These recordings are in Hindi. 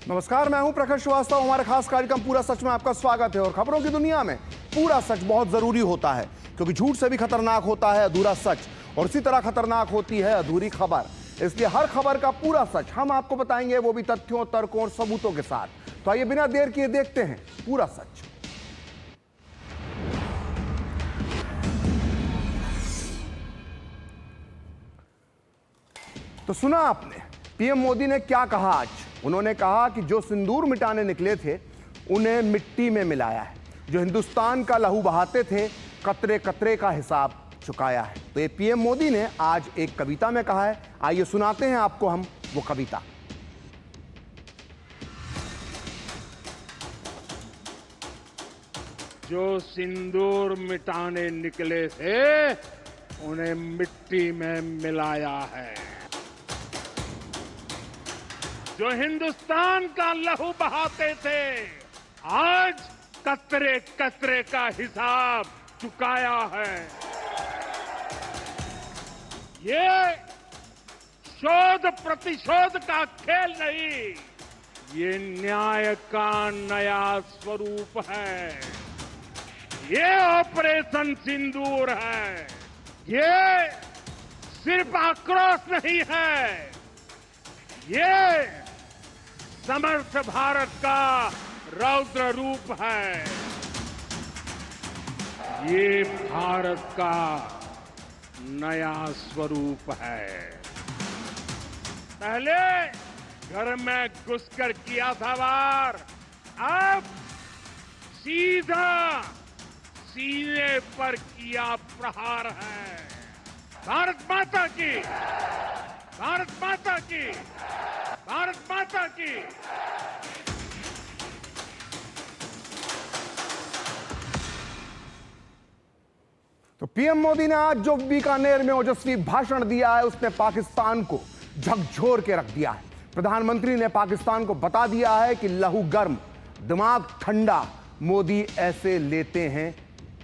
नमस्कार, मैं हूं प्रखर श्रीवास्तव। हमारे खास कार्यक्रम पूरा सच में आपका स्वागत है। और खबरों की दुनिया में पूरा सच बहुत जरूरी होता है, क्योंकि झूठ से भी खतरनाक होता है अधूरा सच, और इसी तरह खतरनाक होती है अधूरी खबर। इसलिए हर खबर का पूरा सच हम आपको बताएंगे, वो भी तथ्यों, तर्कों और सबूतों के साथ। तो आइए बिना देर किए देखते हैं पूरा सच। तो सुना आपने पीएम मोदी ने क्या कहा आज? उन्होंने कहा कि जो सिंदूर मिटाने निकले थे उन्हें मिट्टी में मिलाया है, जो हिंदुस्तान का लहू बहाते थे कतरे कतरे का हिसाब चुकाया है। तो ये पीएम मोदी ने आज एक कविता में कहा है। आइए सुनाते हैं आपको हम वो कविता। जो सिंदूर मिटाने निकले थे उन्हें मिट्टी में मिलाया है, जो हिंदुस्तान का लहू बहाते थे आज कतरे कतरे का हिसाब चुकाया है। ये शोध प्रतिशोध का खेल नहीं, ये न्याय का नया स्वरूप है। ये ऑपरेशन सिंदूर है। ये सिर्फ आक्रोश नहीं है, ये समर्थ भारत का रौद्र रूप है। ये भारत का नया स्वरूप है। पहले घर में घुसकर किया था वार, अब सीधा सीने पर किया प्रहार है। भारत माता की, भारत माता की, भारत माता की। तो पीएम मोदी ने आज जो बीकानेर में ओजस्वी भाषण दिया है, उसने पाकिस्तान को झकझोर के रख दिया है। प्रधानमंत्री ने पाकिस्तान को बता दिया है कि लहू गर्म, दिमाग ठंडा, मोदी ऐसे लेते हैं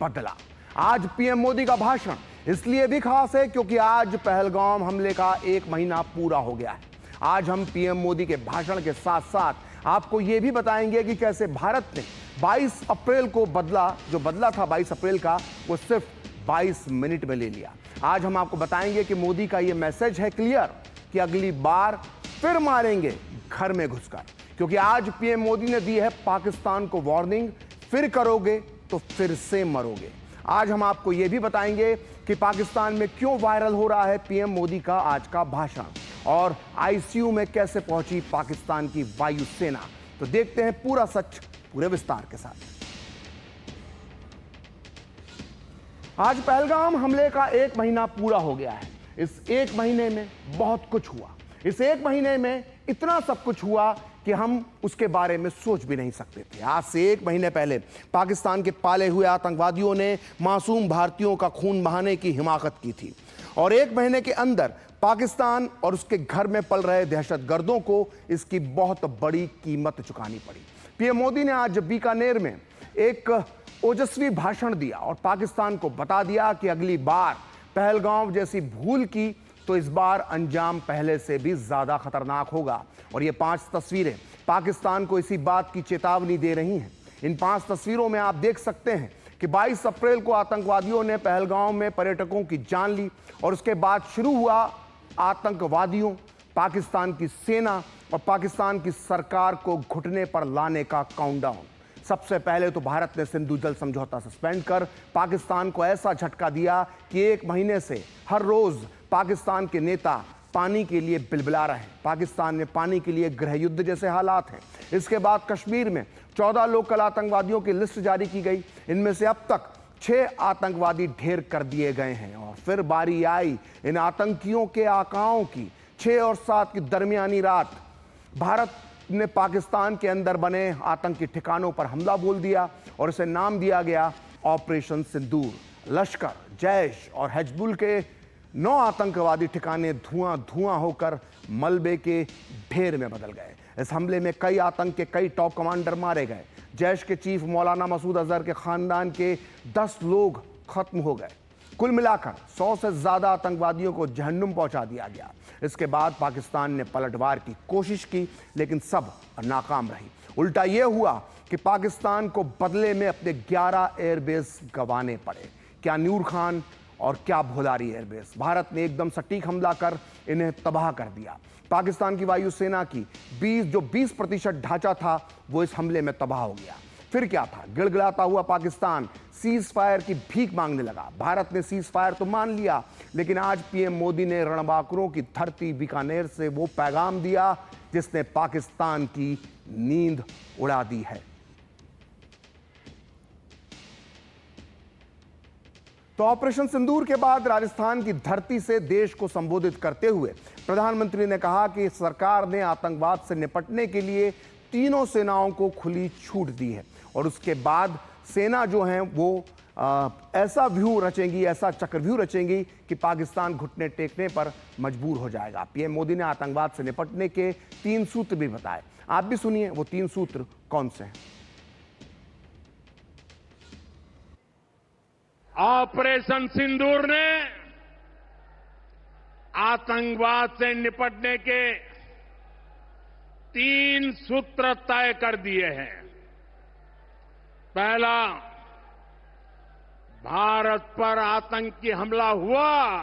बदला। आज पीएम मोदी का भाषण इसलिए भी खास है क्योंकि आज पहलगाम हमले का 1 महीना पूरा हो गया है। आज हम पीएम मोदी के भाषण के साथ साथ आपको यह भी बताएंगे कि कैसे भारत ने 22 अप्रैल को बदला, जो बदला था 22 अप्रैल का, वो सिर्फ 22 मिनट में ले लिया। आज हम आपको बताएंगे कि मोदी का यह मैसेज है क्लियर कि अगली बार फिर मारेंगे घर में घुसकर, क्योंकि आज पीएम मोदी ने दी है पाकिस्तान को वार्निंग, फिर करोगे तो फिर से मरोगे। आज हम आपको यह भी बताएंगे कि पाकिस्तान में क्यों वायरल हो रहा है पीएम मोदी का आज का भाषण, और आईसीयू में कैसे पहुंची पाकिस्तान की वायुसेना। तो देखते हैं पूरा सच पूरे विस्तार के साथ। आज पहलगाम हमले का 1 महीना पूरा हो गया है। इस 1 महीने में बहुत कुछ हुआ। इस 1 महीने में इतना सब कुछ हुआ कि हम उसके बारे में सोच भी नहीं सकते थे। आज से 1 महीने पहले पाकिस्तान के पाले हुए आतंकवादियों ने मासूम भारतीयों का खून बहाने की हिमाकत की थी, और 1 महीने के अंदर पाकिस्तान और उसके घर में पल रहे दहशतगर्दों को इसकी बहुत बड़ी कीमत चुकानी पड़ी। पीएम मोदी ने आज बीकानेर में एक ओजस्वी भाषण दिया और पाकिस्तान को बता दिया कि अगली बार पहलगाम जैसी भूल की तो इस बार अंजाम पहले से भी ज्यादा खतरनाक होगा। और ये 5 तस्वीरें पाकिस्तान को इसी बात की चेतावनी दे रही हैं। इन 5 तस्वीरों में आप देख सकते हैं कि 22 अप्रैल को आतंकवादियों ने पहलगाम में पर्यटकों की जान ली, और उसके बाद शुरू हुआ आतंकवादियों, पाकिस्तान की सेना और पाकिस्तान की सरकार को घुटने पर लाने का काउंटडाउन। सबसे पहले तो भारत ने सिंधु जल समझौता सस्पेंड कर पाकिस्तान को ऐसा झटका दिया कि 1 महीने से हर रोज पाकिस्तान के नेता पानी के लिए बिलबिला रहे हैं। पाकिस्तान में पानी के लिए गृह युद्ध जैसे हालात हैं। इसके बाद कश्मीर में 14 लोकल आतंकवादियों की लिस्ट जारी की गई। इनमें से अब तक 6 आतंकवादी ढेर कर दिए गए हैं, और फिर बारी आई इन आतंकियों के आकाओं की। 6 और 7 की दरमियानी रात भारत ने पाकिस्तान के अंदर बने आतंकी ठिकानों पर हमला बोल दिया, और इसे नाम दिया गया ऑपरेशन सिंदूर। लश्कर, जैश और हिजबुल के 9 आतंकवादी ठिकाने धुआं धुआं होकर मलबे के ढेर में बदल गए। इस हमले में कई आतंक के कई टॉप कमांडर मारे गए। जैश के चीफ मौलाना मसूद अजहर के खानदान के 10 लोग खत्म हो गए। कुल मिलाकर 100 से ज्यादा आतंकवादियों को जहन्नुम पहुंचा दिया गया। इसके बाद पाकिस्तान ने पलटवार की कोशिश की, लेकिन सब नाकाम रही। उल्टा यह हुआ कि पाकिस्तान को बदले में अपने 11 एयरबेस गंवाने पड़े। क्या न्यूर खान और क्या भोलारी एयरबेस। भारत ने एकदम सटीक हमला कर इन्हें तबाह कर दिया। पाकिस्तान की वायुसेना की 20% ढांचा था, वो इस हमले में तबाह हो गया। फिर क्या था, गिड़गिड़ाता हुआ पाकिस्तान सीज फायर की भीख मांगने लगा। भारत ने सीज फायर तो मान लिया, लेकिन आज पीएम मोदी ने रणबांकुरों की धरती बीकानेर से वो पैगाम दिया जिसने पाकिस्तान की नींद उड़ा दी है। तो ऑपरेशन सिंदूर के बाद राजस्थान की धरती से देश को संबोधित करते हुए प्रधानमंत्री ने कहा कि सरकार ने आतंकवाद से निपटने के लिए तीनों सेनाओं को खुली छूट दी है और उसके बाद सेना जो है वो ऐसा व्यू रचेंगी, ऐसा चक्रव्यूह रचेंगी कि पाकिस्तान घुटने टेकने पर मजबूर हो जाएगा। पीएम मोदी ने आतंकवाद से निपटने के 3 सूत्र भी बताए। आप भी सुनिए वो 3 सूत्र कौन से हैं। ऑपरेशन सिंदूर ने आतंकवाद से निपटने के 3 सूत्र तय कर दिए हैं। पहला, भारत पर आतंकी हमला हुआ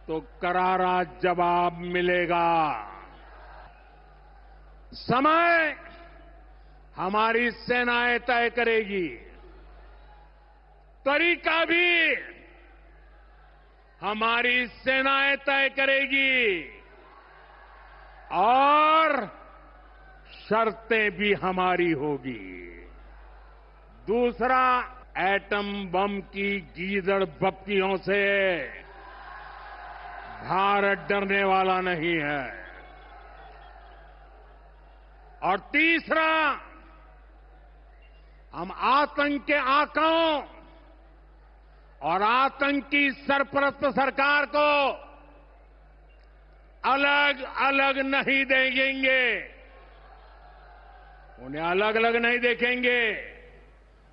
तो करारा जवाब मिलेगा। समय हमारी सेनाएं तय करेगी, तरीका भी हमारी सेनाएं तय करेगी और शर्तें भी हमारी होगी। दूसरा, एटम बम की गीदड़ बत्तियों से भारत डरने वाला नहीं है। और तीसरा, हम आतंक के आकाओं और आतंकी सरपरस्त सरकार को अलग अलग नहीं देखेंगे, उन्हें अलग अलग नहीं देखेंगे,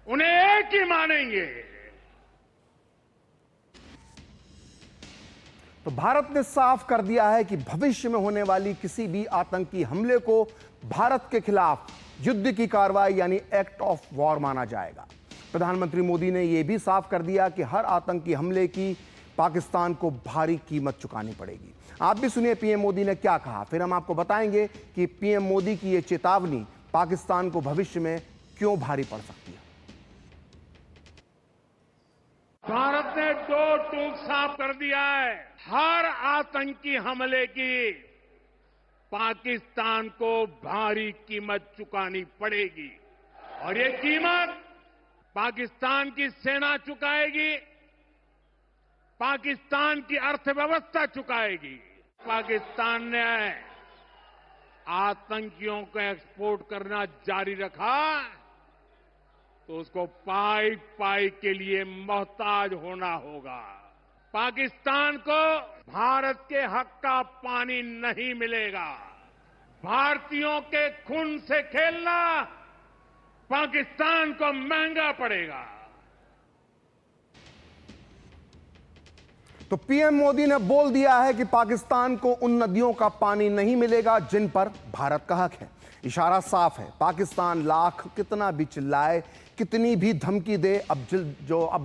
उन्हें एक ही मानेंगे। तो भारत ने साफ कर दिया है कि भविष्य में होने वाली किसी भी आतंकी हमले को भारत के खिलाफ युद्ध की कार्रवाई यानी एक्ट ऑफ वॉर माना जाएगा। प्रधानमंत्री मोदी ने यह भी साफ कर दिया कि हर आतंकी हमले की पाकिस्तान को भारी कीमत चुकानी पड़ेगी। आप भी सुनिए पीएम मोदी ने क्या कहा, फिर हम आपको बताएंगे कि पीएम मोदी की यह चेतावनी पाकिस्तान को भविष्य में क्यों भारी पड़ सकती है। भारत ने 2 टूक साफ कर दिया है। हर आतंकी हमले की पाकिस्तान को भारी कीमत चुकानी पड़ेगी और ये कीमत पाकिस्तान की सेना चुकाएगी, पाकिस्तान की अर्थव्यवस्था चुकाएगी। पाकिस्तान ने आतंकियों को एक्सपोर्ट करना जारी रखा तो उसको पाई पाई के लिए मोहताज होना होगा। पाकिस्तान को भारत के हक का पानी नहीं मिलेगा। भारतीयों के खून से खेलना पाकिस्तान को महंगा पड़ेगा। तो पीएम मोदी ने बोल दिया है कि पाकिस्तान को उन नदियों का पानी नहीं मिलेगा जिन पर भारत का हक है। इशारा साफ है, पाकिस्तान लाख कितना भी चिल्लाए, कितनी भी धमकी दे, अब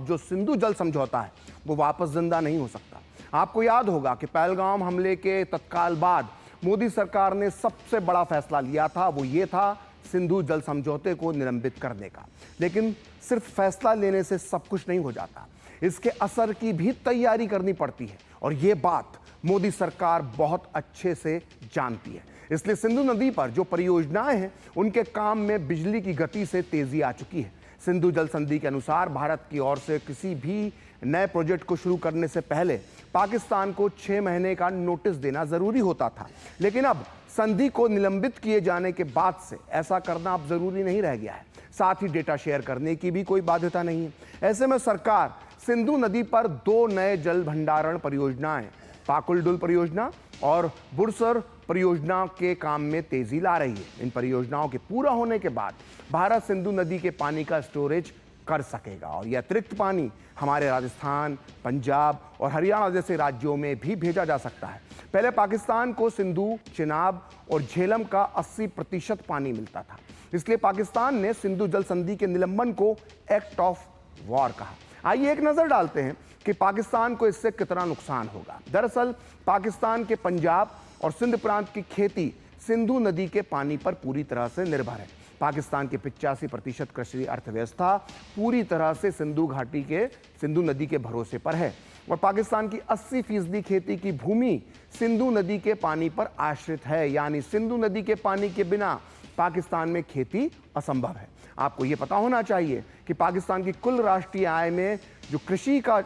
जो सिंधु जल समझौता है वो वापस जिंदा नहीं हो सकता। आपको याद होगा कि पहलगाम हमले के तत्काल बाद मोदी सरकार ने सबसे बड़ा फैसला लिया था, वो ये था सिंधु जल समझौते को निलंबित करने का। लेकिन सिर्फ फैसला लेने से सब कुछ नहीं हो जाता, इसके असर की भी तैयारी करनी पड़ती है और ये बात मोदी सरकार बहुत अच्छे से जानती है। इसलिए सिंधु नदी पर जो परियोजनाएं हैं उनके काम में बिजली की गति से तेजी आ चुकी है। सिंधु जल संधि के अनुसार भारत की ओर से किसी भी नए प्रोजेक्ट को शुरू करने से पहले पाकिस्तान को 6 महीने का नोटिस देना जरूरी होता था, लेकिन अब संधि को निलंबित किए जाने के बाद से ऐसा करना अब जरूरी नहीं रह गया है। साथ ही डेटा शेयर करने की भी कोई बाध्यता नहीं है। ऐसे में सरकार सिंधु नदी पर 2 नए जल भंडारण परियोजनाएं, पाकुलडुल परियोजना और बुरसर परियोजना के काम में तेजी ला रही है। इन परियोजनाओं के पूरा होने के बाद भारत सिंधु नदी के पानी का स्टोरेज कर सकेगा और यह अतिरिक्त पानी हमारे राजस्थान, पंजाब और हरियाणा जैसे राज्यों में भी भेजा जा सकता है। पहले पाकिस्तान को सिंधु, चिनाब और झेलम का 80% पानी मिलता था, इसलिए पाकिस्तान ने सिंधु जल संधि के निलंबन को एक्ट ऑफ वॉर कहा। आइए एक नजर डालते हैं कि पाकिस्तान को इससे कितना नुकसान होगा। दरअसल पाकिस्तान के पंजाब और सिंध प्रांत की खेती सिंधु नदी के पानी पर पूरी तरह से निर्भर है। पाकिस्तान की 85% कृषि अर्थव्यवस्था पूरी तरह से सिंधु नदी के भरोसे पर है और पाकिस्तान की 80% खेती की भूमि सिंधु नदी के पानी पर आश्रित है, यानी सिंधु नदी के पानी के बिना पाकिस्तान में खेती असंभव है। आपको यह पता होना चाहिए कि पाकिस्तान की कुल राष्ट्रीय आय में जो कृषि का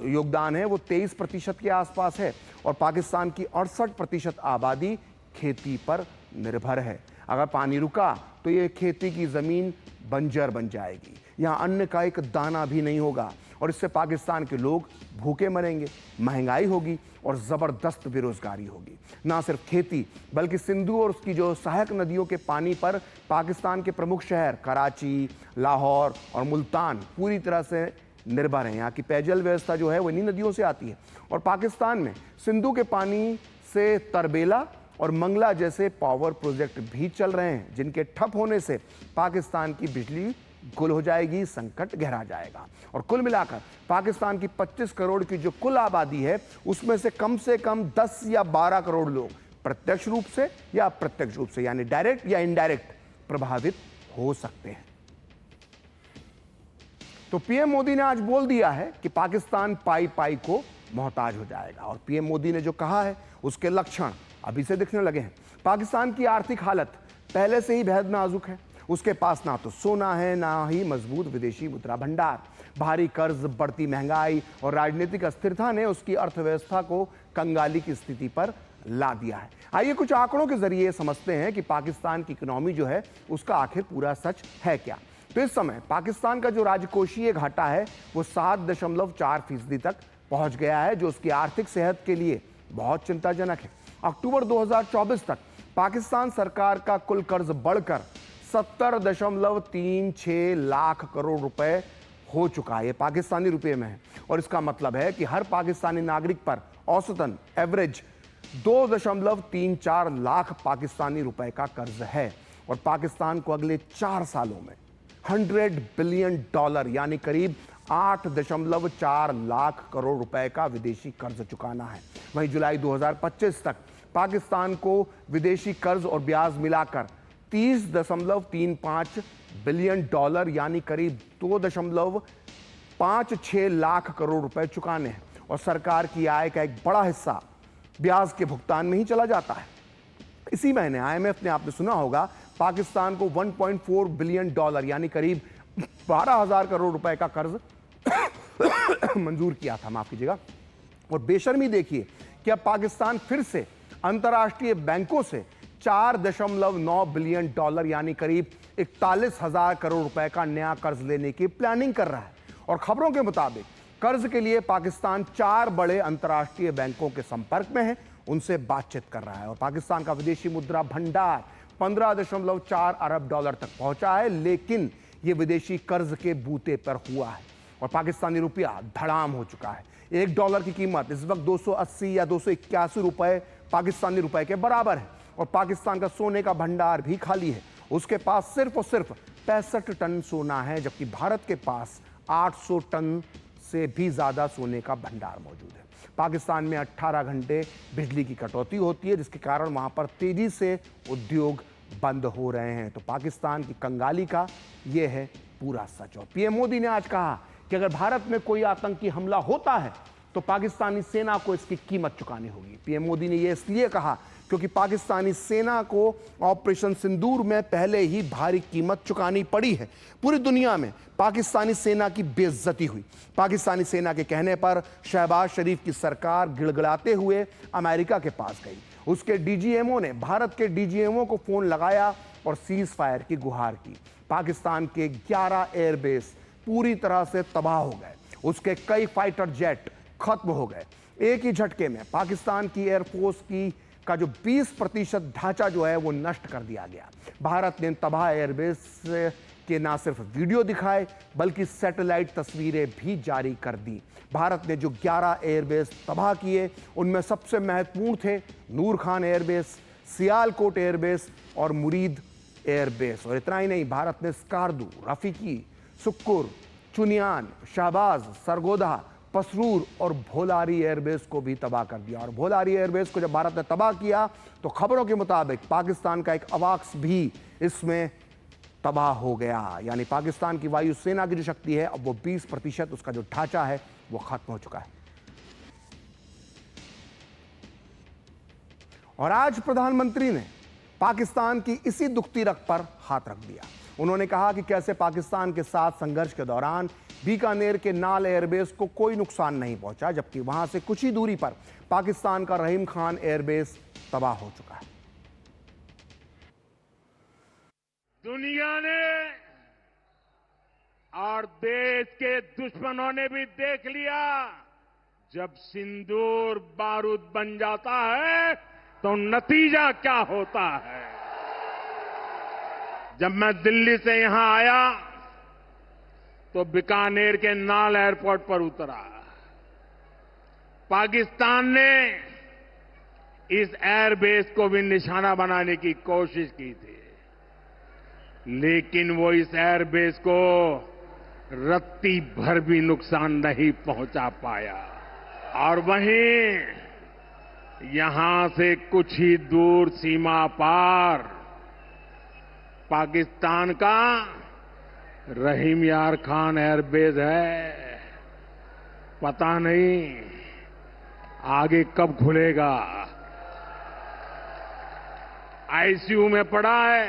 योगदान है वो 23% के आसपास है और पाकिस्तान की 68% आबादी खेती पर निर्भर है। अगर पानी रुका तो ये खेती की जमीन बंजर बन जाएगी, यहाँ अन्न का एक दाना भी नहीं होगा और इससे पाकिस्तान के लोग भूखे मरेंगे, महंगाई होगी और जबरदस्त बेरोजगारी होगी। ना सिर्फ खेती बल्कि सिंधु और उसकी जो सहायक नदियों के पानी पर पाकिस्तान के प्रमुख शहर कराची, लाहौर और मुल्तान पूरी तरह से निर्भर हैं। यहाँ की पेयजल व्यवस्था जो है वो इन्हीं नदियों से आती है और पाकिस्तान में सिंधु के पानी से तरबेला और मंगला जैसे पावर प्रोजेक्ट भी चल रहे हैं, जिनके ठप होने से पाकिस्तान की बिजली गुल हो जाएगी, संकट गहरा जाएगा। और कुल मिलाकर पाकिस्तान की 25 करोड़ की जो कुल आबादी है उसमें से कम 10 या 12 करोड़ लोग प्रत्यक्ष रूप से या अप्रत्यक्ष रूप से यानी डायरेक्ट या इनडायरेक्ट प्रभावित हो सकते हैं। तो पीएम मोदी ने आज बोल दिया है कि पाकिस्तान पाई पाई को मोहताज हो जाएगा और पीएम मोदी ने जो कहा है उसके लक्षण अभी से दिखने लगे हैं। पाकिस्तान की आर्थिक हालत पहले से ही बेहद नाजुक है। उसके पास ना तो सोना है ना ही मजबूत विदेशी मुद्रा भंडार। भारी कर्ज, बढ़ती महंगाई और राजनीतिक अस्थिरता ने उसकी अर्थव्यवस्था को कंगाली की स्थिति पर ला दिया है। आइए कुछ आंकड़ों के जरिए समझते हैं कि पाकिस्तान की इकोनॉमी जो है उसका आखिर पूरा सच है क्या। तो इस समय पाकिस्तान का जो राजकोषीय घाटा है वो 7.4% तक पहुंच गया है, जो उसकी आर्थिक सेहत के लिए बहुत चिंताजनक है। अक्टूबर 2024 तक पाकिस्तान सरकार का कुल कर्ज बढ़कर 70.36 लाख करोड़ रुपए हो चुका है। ये पाकिस्तानी रुपए में है और इसका मतलब है कि हर पाकिस्तानी नागरिक पर औसतन एवरेज 2.34 लाख पाकिस्तानी रुपए का कर्ज है और पाकिस्तान को अगले 4 सालों में $100 बिलियन यानी करीब 8.4 लाख करोड़ रुपए का विदेशी कर्ज चुकाना है। वहीं जुलाई 2025 तक पाकिस्तान को विदेशी कर्ज और ब्याज मिलाकर $30.35 बिलियन यानी करीब 2.56 लाख करोड़ रुपए चुकाने हैं और सरकार की आय का एक बड़ा हिस्सा ब्याज के भुगतान में ही चला जाता है। इसी महीने आईएमएफ ने, आपने सुना होगा, पाकिस्तान को $1.4 बिलियन यानी करीब 12,000 करोड़ रुपए का कर्ज मंजूर किया था, माफ कीजिएगा। और बेशर्मी देखिए कि अब पाकिस्तान फिर से अंतर्राष्ट्रीय बैंकों से $4.9 बिलियन यानी करीब 41,000 करोड़ रुपए का नया कर्ज लेने की प्लानिंग कर रहा है और खबरों के मुताबिक कर्ज के लिए पाकिस्तान 4 बड़े अंतर्राष्ट्रीय बैंकों के संपर्क में है, उनसे बातचीत कर रहा है। और पाकिस्तान का विदेशी मुद्रा भंडार $15.4 अरब तक पहुंचा है, लेकिन यह विदेशी कर्ज के बूते पर हुआ है और पाकिस्तानी रुपया धड़ाम हो चुका है। $1 की कीमत इस वक्त 280 या 281 रुपए पाकिस्तानी रुपए के बराबर है और पाकिस्तान का सोने का भंडार भी खाली है। उसके पास सिर्फ और सिर्फ 65 टन सोना है, जबकि भारत के पास 800 टन से भी ज्यादा सोने का भंडार मौजूद है। पाकिस्तान में 18 घंटे बिजली की कटौती होती है, जिसके कारण वहां पर तेजी से उद्योग बंद हो रहे हैं। तो पाकिस्तान की कंगाली का यह है पूरा सच। और पीएम मोदी ने आज कहा कि अगर भारत में कोई आतंकी हमला होता है तो पाकिस्तानी सेना को इसकी कीमत चुकानी होगी। पीएम मोदी ने यह इसलिए कहा क्योंकि पाकिस्तानी सेना को ऑपरेशन सिंदूर में पहले ही भारी कीमत चुकानी पड़ी है। पूरी दुनिया में पाकिस्तानी सेना की बेइज्जती हुई। पाकिस्तानी सेना के कहने पर शहबाज शरीफ की सरकार गिड़गिड़ाते हुए अमेरिका के पास गई। उसके डीजीएमओ ने भारत के डीजीएमओ को फोन लगाया और सीज फायर की गुहार की। पाकिस्तान के 11 एयरबेस पूरी तरह से तबाह हो गए, उसके कई फाइटर जेट खत्म हो गए। एक ही झटके में पाकिस्तान की एयरफोर्स का जो 20% ढांचा जो है वो नष्ट कर दिया गया। भारत ने तबाह एयरबेस कि ना सिर्फ वीडियो दिखाए बल्कि सैटेलाइट तस्वीरें भी जारी कर दी। भारत ने जो 11 एयरबेस तबाह किए उनमें सबसे महत्वपूर्ण थे नूर खान एयरबेस, सियालकोट एयरबेस और मुरीद एयरबेस। और इतना ही नहीं, भारत ने स्कार्दू, रफीकी, सुक्कुर, चुनियान, शाहबाज, सरगोधा, पसरूर और भोलारी एयरबेस को भी तबाह कर दिया। और भोलारी एयरबेस को जब भारत ने तबाह किया तो खबरों के मुताबिक पाकिस्तान का एक अवाक्स भी इसमें तबाह हो गया। यानी पाकिस्तान की वायुसेना की जो शक्ति है अब वो 20% उसका जो ढांचा है वो खत्म हो चुका है। और आज प्रधानमंत्री ने पाकिस्तान की इसी दुखती रग पर हाथ रख दिया। उन्होंने कहा कि कैसे पाकिस्तान के साथ संघर्ष के दौरान बीकानेर के नाल एयरबेस को कोई नुकसान नहीं पहुंचा, जबकि वहां से कुछ ही दूरी पर पाकिस्तान का रहीम खान एयरबेस तबाह हो चुका है। दुनिया ने और देश के दुश्मनों ने भी देख लिया, जब सिंदूर बारूद बन जाता है तो नतीजा क्या होता है। जब मैं दिल्ली से यहां आया तो बीकानेर के नाल एयरपोर्ट पर उतरा। पाकिस्तान ने इस एयरबेस को भी निशाना बनाने की कोशिश की थी, लेकिन वो इस एयरबेस को रत्ती भर भी नुकसान नहीं पहुंचा पाया। और वहीं यहां से कुछ ही दूर सीमा पार पाकिस्तान का रहीम यार खान एयरबेस है। पता नहीं आगे कब खुलेगा। आईसीयू में पड़ा है।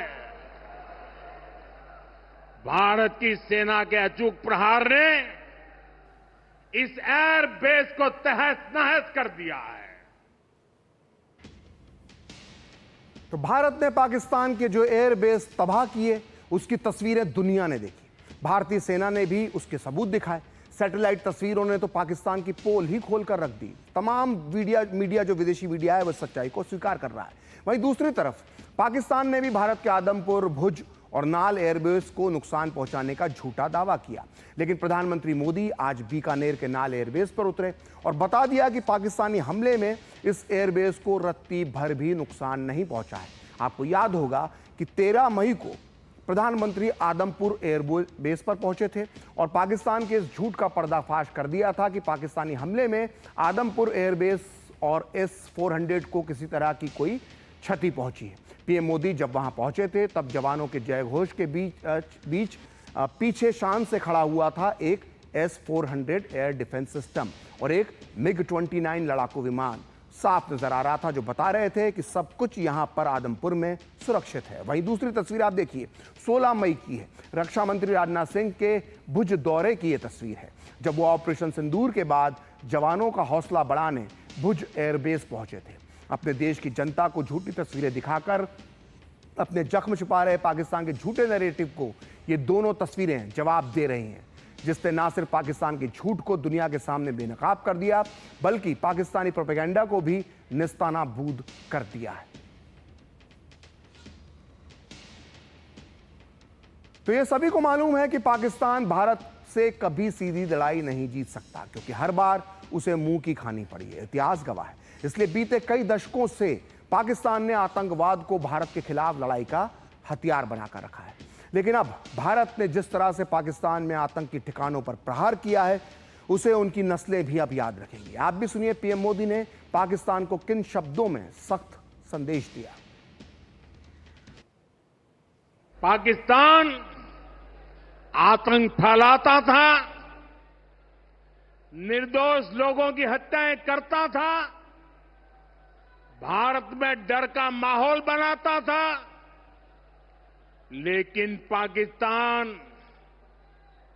भारत की सेना के अचूक प्रहार ने इस एयरबेस को तहस नहस कर दिया है। तो भारत ने पाकिस्तान के जो एयरबेस तबाह किए उसकी तस्वीरें दुनिया ने देखी। भारतीय सेना ने भी उसके सबूत दिखाए। सैटेलाइट तस्वीरों ने तो पाकिस्तान की पोल ही खोलकर रख दी। तमाम मीडिया जो विदेशी मीडिया है वह सच्चाई को स्वीकार कर रहा है। वहीं दूसरी तरफ पाकिस्तान ने भी भारत के आदमपुर, भुज और नाल एयरबेस को नुकसान पहुंचाने का झूठा दावा किया। लेकिन प्रधानमंत्री मोदी आज बीकानेर के नाल एयरबेस पर उतरे और बता दिया कि पाकिस्तानी हमले में इस एयरबेस को रत्ती भर भी नुकसान नहीं पहुंचा है। आपको याद होगा कि 13 मई को प्रधानमंत्री आदमपुर एयरबेस पर पहुंचे थे और पाकिस्तान के इस झूठ का पर्दाफाश कर दिया था कि पाकिस्तानी हमले में आदमपुर एयरबेस और S-400 को किसी तरह की कोई क्षति पहुंची है। पीएम मोदी जब वहां पहुंचे थे तब जवानों के जयघोष के बीच पीछे शान से खड़ा हुआ था एक S-400 एयर डिफेंस सिस्टम और एक MiG-29 लड़ाकू विमान साफ नजर आ रहा था, जो बता रहे थे कि सब कुछ यहां पर आदमपुर में सुरक्षित है। वहीं दूसरी तस्वीर आप देखिए, 16 मई की है। रक्षा मंत्री राजनाथ सिंह के भुज दौरे की यह तस्वीर है, जब वो ऑपरेशन सिंदूर के बाद जवानों का हौसला बढ़ाने भुज एयरबेस पहुंचे थे। अपने देश की जनता को झूठी तस्वीरें दिखाकर अपने जख्म छुपा रहे पाकिस्तान के झूठे नैरेटिव को ये दोनों तस्वीरें जवाब दे रही हैं, जिसने ना सिर्फ पाकिस्तान के झूठ को दुनिया के सामने बेनकाब कर दिया बल्कि पाकिस्तानी प्रोपेगेंडा को भी निस्तानाबूद कर दिया है। तो ये सभी को मालूम है कि पाकिस्तान भारत से कभी सीधी लड़ाई नहीं जीत सकता, क्योंकि हर बार उसे मुंह की खानी पड़ी है। इतिहास गवाह है। इसलिए बीते कई दशकों से पाकिस्तान ने आतंकवाद को भारत के खिलाफ लड़ाई का हथियार बनाकर रखा है। लेकिन अब भारत ने जिस तरह से पाकिस्तान में आतंकी ठिकानों पर प्रहार किया है उसे उनकी नस्लें भी अब याद रखेंगी। आप भी सुनिए पीएम मोदी ने पाकिस्तान को किन शब्दों में सख्त संदेश दिया। पाकिस्तान आतंक फैलाता था, निर्दोष लोगों की हत्याएं करता था, भारत में डर का माहौल बनाता था, लेकिन पाकिस्तान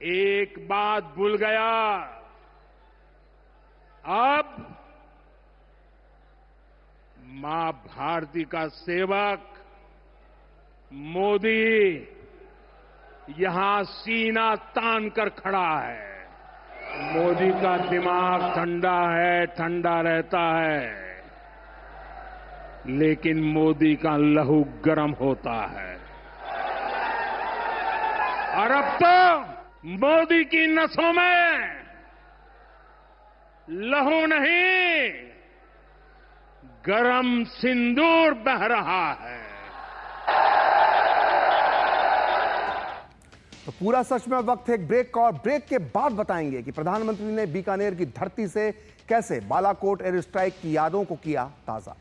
एक बात भूल गया। अब मां भारती का सेवक मोदी यहां सीना तान कर खड़ा है। मोदी का दिमाग ठंडा है, ठंडा रहता है, लेकिन मोदी का लहू गर्म होता है। और अब तो मोदी की नसों में लहू नहीं, गरम सिंदूर बह रहा है। तो पूरा सच में वक्त है एक ब्रेक का, और ब्रेक के बाद बताएंगे कि प्रधानमंत्री ने बीकानेर की धरती से कैसे बालाकोट एयर स्ट्राइक की यादों को किया ताजा।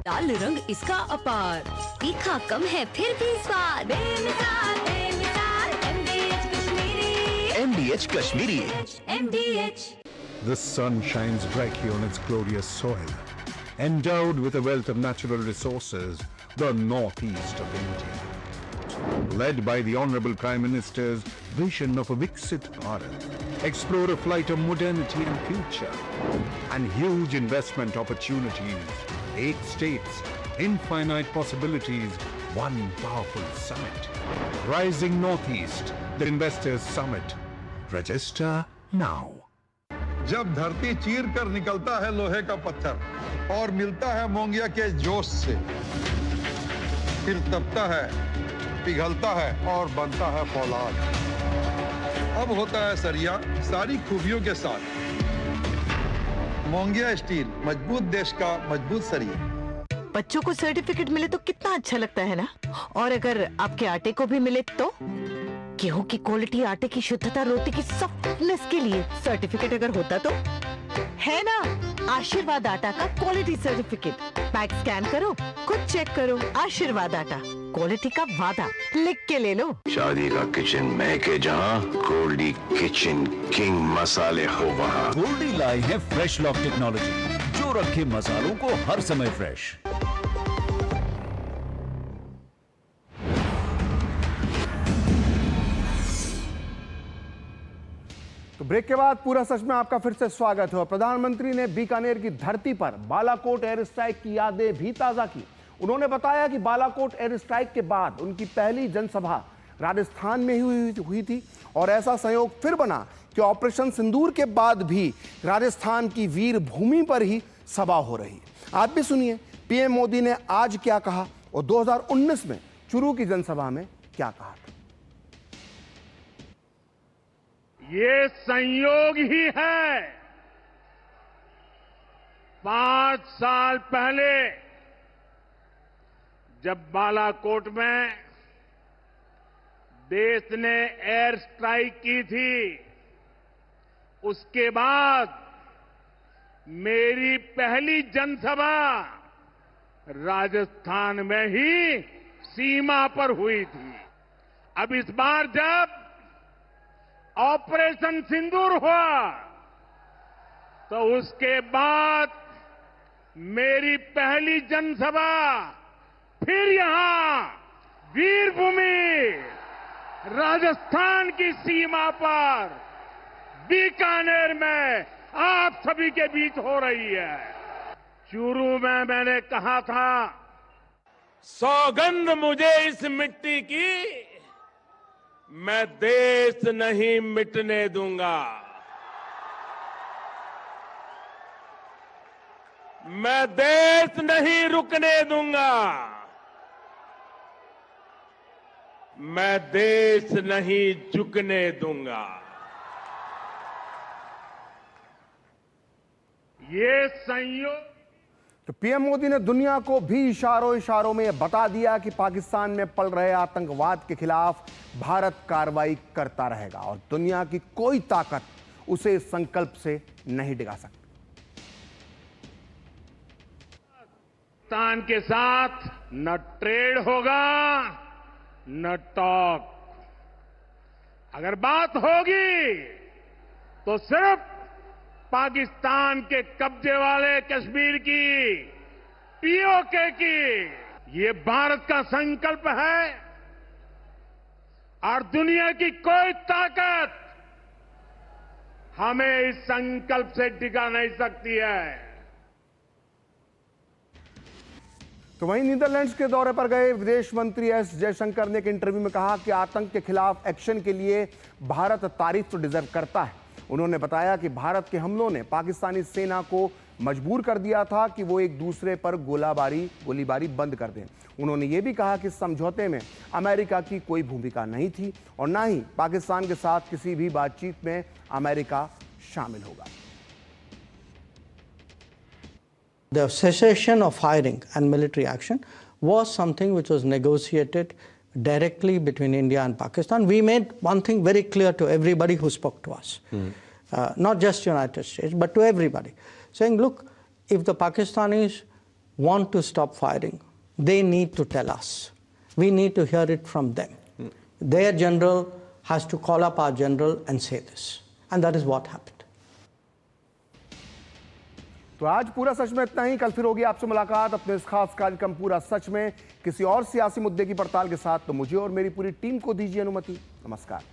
लाल रंग इसका अपार, तीखा कम है फिर भी स्वाद, बेमिसाल बेमिसाल MDH Kashmiri. MDH Kashmiri. MDH। The sun shines brightly on its glorious soil. Endowed with a wealth of natural resources, the northeast of India. Led by the Honorable Prime Minister's vision of a Viksit Bharat, explore a flight of modernity and future, and huge investment opportunities. 8 states, infinite possibilities, one powerful summit. Rising Northeast, the Investors Summit. Register now. जब धरती चीर कर निकलता है लोहे का पत्थर और मिलता है मोंगिया के जोश से, फिर तपता है, पिघलता है और बनता है फौलाद। अब होता है सरिया सारी खूबियों के साथ। मोंगिया स्टील, मजबूत देश का मजबूत सरिया। बच्चों को सर्टिफिकेट मिले तो कितना अच्छा लगता है ना। और अगर आपके आटे को भी मिले तो गेहूं की क्वालिटी, आटे की शुद्धता, रोटी की सॉफ्टनेस के लिए सर्टिफिकेट अगर होता तो है ना। आशीर्वाद आटा का क्वालिटी सर्टिफिकेट, पैक स्कैन करो, खुद चेक करो। आशीर्वाद आटा, क्वालिटी का वादा, लिख के ले लो। शादी का किचन महके जहाँ, गोल्डी किचन किंग मसाले हो वहाँ। गोल्डी लाई है फ्रेश लॉक टेक्नोलॉजी, जो रखे मसालों को हर समय फ्रेश। तो ब्रेक के बाद पूरा सच में आपका फिर से स्वागत है। प्रधानमंत्री ने बीकानेर की धरती पर बालाकोट एयर स्ट्राइक की यादें भी ताजा की। उन्होंने बताया कि बालाकोट एयर स्ट्राइक के बाद उनकी पहली जनसभा राजस्थान में ही हुई थी, और ऐसा संयोग फिर बना कि ऑपरेशन सिंदूर के बाद भी राजस्थान की वीर भूमि पर ही सभा हो रही। आप भी सुनिए पीएम मोदी ने आज क्या कहा और 2019 में चुरू की जनसभा में क्या कहा था। ये संयोग ही है, 5 साल पहले जब बालाकोट में देश ने एयर स्ट्राइक की थी, उसके बाद मेरी पहली जनसभा राजस्थान में ही सीमा पर हुई थी। अब इस बार जब ऑपरेशन सिंदूर हुआ, तो उसके बाद मेरी पहली जनसभा फिर यहां वीरभूमि राजस्थान की सीमा पर बीकानेर में आप सभी के बीच हो रही है। चूरू में मैंने कहा था, सौगंध मुझे इस मिट्टी की, मैं देश नहीं मिटने दूंगा। मैं देश नहीं रुकने दूंगा। मैं देश नहीं झुकने दूंगा। ये संयोग। तो पीएम मोदी ने दुनिया को भी इशारों में यह बता दिया कि पाकिस्तान में पल रहे आतंकवाद के खिलाफ भारत कार्रवाई करता रहेगा और दुनिया की कोई ताकत उसे इस संकल्प से नहीं डिगा सकती। पाकिस्तान के साथ न ट्रेड होगा न टॉक। अगर बात होगी तो सिर्फ पाकिस्तान के कब्जे वाले कश्मीर की, पीओके की। ये भारत का संकल्प है और दुनिया की कोई ताकत हमें इस संकल्प से डिगा नहीं सकती है। तो वहीं नीदरलैंड्स के दौरे पर गए विदेश मंत्री एस जयशंकर ने एक इंटरव्यू में कहा कि आतंक के खिलाफ एक्शन के लिए भारत तारीफ तो डिजर्व करता है उन्होंने बताया कि भारत के हमलों ने पाकिस्तानी सेना को मजबूर कर दिया था कि वो एक दूसरे पर गोलीबारी बंद कर दें। उन्होंने ये भी कहा कि इस समझौते में अमेरिका की कोई भूमिका नहीं थी और ना ही पाकिस्तान के साथ किसी भी बातचीत में अमेरिका शामिल होगा। The cessation of firing and military action was something which was negotiated directly between India and Pakistan. We made one thing very clear to everybody who spoke to us, not just United States, but to everybody, saying, look, if the Pakistanis want to stop firing, they need to tell us. We need to hear it from them. Their general has to call up our general and say this. And that is what happened. तो आज पूरा सच में इतना ही। कल फिर होगी आपसे मुलाकात अपने इस खास कार्यक्रम पूरा सच में किसी और सियासी मुद्दे की पड़ताल के साथ। तो मुझे और मेरी पूरी टीम को दीजिए अनुमति। नमस्कार।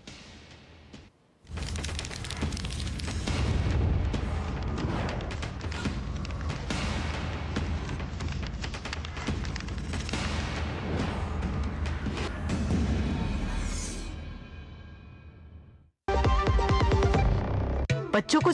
बच्चों को